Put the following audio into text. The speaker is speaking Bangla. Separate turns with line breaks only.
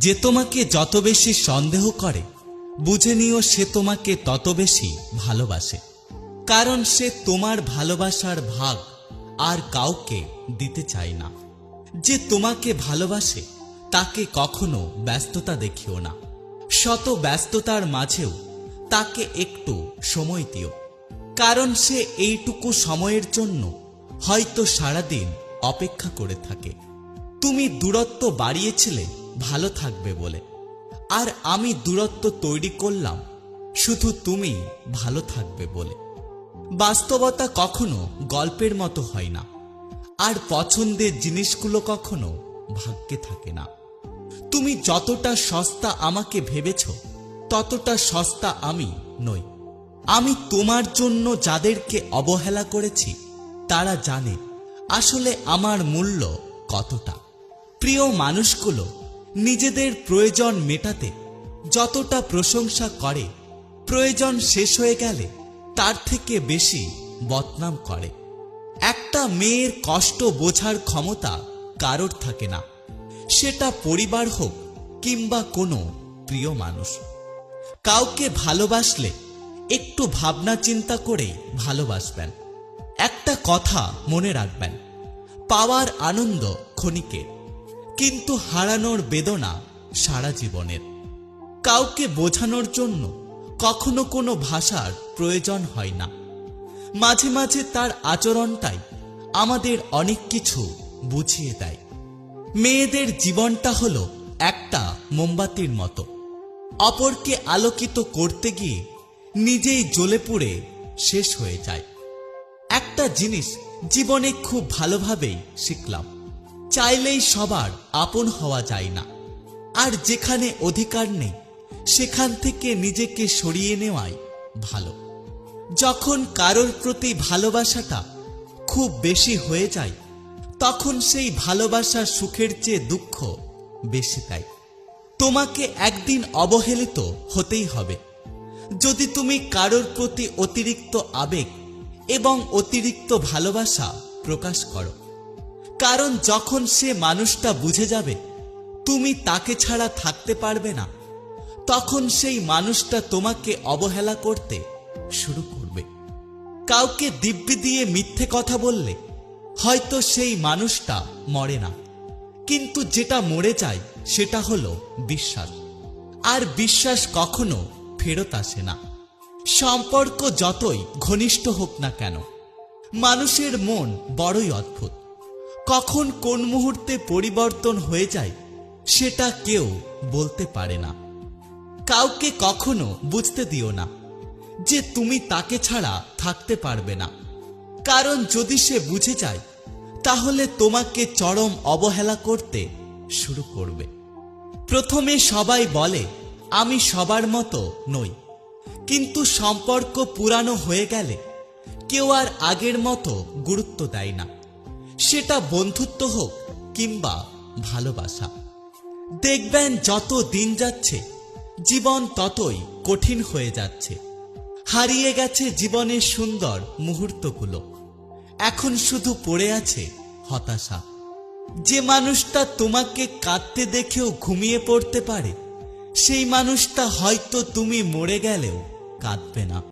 যে তোমাকে যত বেশি সন্দেহ করে বুঝে নিও সে তোমাকে তত বেশি ভালোবাসে, কারণ সে তোমার ভালোবাসার ভাগ আর কাউকে দিতে চায় না। যে তোমাকে ভালোবাসে তাকে কখনো ব্যস্ততা দেখিও না, শত ব্যস্ততার মাঝেও তাকে একটু সময় দিও, কারণ সে এইটুকু সময়ের জন্য হয়তো সারাদিন অপেক্ষা করে থাকে। তুমি দূরত্ব বাড়িয়েছিলে ভালো থাকবে বলে, আর আমি দূরত্ব তৈরি করলাম শুধু তুমি ভালো থাকবে বলে। বাস্তবতা কখনো গল্পের মতো হয় না, আর পছন্দের জিনিসগুলো কখনো ভাগ্যে থাকে না। তুমি যতটা সস্তা আমাকে ভেবেছ ততটা সস্তা আমি নই। আমি তোমার জন্য যাদেরকে অবহেলা করেছি তারা জানে আসলে আমার মূল্য কতটা। প্রিয় মানুষগুলো নিজেদের প্রয়োজন মেটাতে যতটা প্রশংসা করে, প্রয়োজন শেষ হয়ে গেলে তার থেকে বেশি বদনাম করে। একটা মেয়ের কষ্ট বোঝার ক্ষমতা কারোর থাকে না, সেটা পরিবার হোক কিংবা কোনো প্রিয় মানুষ। কাউকে ভালোবাসলে একটু ভাবনা চিন্তা করে ভালোবাসবেন। একটা কথা মনে রাখবেন, পাওয়ার আনন্দ ক্ষণিকের, কিন্তু হারানোর বেদনা সারা জীবনের। কাউকে বোঝানোর জন্য কখনো কোনো ভাষার প্রয়োজন হয় না, মাঝে মাঝে তার আচরণটাই আমাদের অনেক কিছু বুঝিয়ে দেয়। মেয়েদের জীবনটা হলো একটা মোমবাতির মতো, অপরকে আলোকিত করতে গিয়ে নিজেই জ্বলে পুড়ে শেষ হয়ে যায়। একটা জিনিস জীবনে খুব ভালোভাবেই শিখলাম, চাইলেই সবার আপন হওয়া যায় না, আর যেখানে অধিকার নেই সেখান থেকে নিজেকে সরিয়ে নেওয়াই ভালো। যখন কারোর প্রতি ভালোবাসাটা খুব বেশি হয়ে যায় তখন সেই ভালোবাসার সুখের চেয়ে দুঃখ বেশি দেয়। তোমাকে একদিন অবহেলিত হতেই হবে যদি তুমি কারোর প্রতি অতিরিক্ত আবেগ এবং অতিরিক্ত ভালোবাসা প্রকাশ করো, কারণ যখন সে মানুষটা বুঝে যাবে তুমি তাকে ছাড়া থাকতে পারবে না, তখন সেই মানুষটা তোমাকে অবহেলা করতে শুরু করবে। কাউকে দিব্যি দিয়ে মিথ্যে কথা বললে হয়তো সেই মানুষটা মরে না, কিন্তু যেটা মরে যায় সেটা হলো বিশ্বাস, আর বিশ্বাস কখনো ফেরত আসে না। সম্পর্ক যতই ঘনিষ্ঠ হোক না কেন, মানুষের মন বড়ই অদ্ভুত, কখন কোন মুহূর্তে পরিবর্তন হয়ে যায় সেটা কেউ বলতে পারে না। কাউকে কখনো বুঝতে দিও না যে তুমি তাকে ছাড়া থাকতে পারবে না, কারণ যদি সে বুঝে যায় তাহলে তোমাকে চরম অবহেলা করতে শুরু করবে। প্রথমে সবাই বলে আমি সবার মতো নই, কিন্তু সম্পর্ক পুরানো হয়ে গেলে কেউ আর আগের মতো গুরুত্ব দেয় না, সেটা বন্ধুত্ব হোক কিংবা ভালোবাসা। দেখবেন যত দিন যাচ্ছে জীবন ততই কঠিন হয়ে যাচ্ছে। হারিয়ে গেছে জীবনের সুন্দর মুহূর্তগুলো, এখন শুধু পড়ে আছে হতাশা। যে মানুষটা তোমাকে কাঁদতে দেখেও ঘুমিয়ে পড়তে পারে সেই মানুষটা হয়তো তুমি মরে গেলেও কাঁদবে না।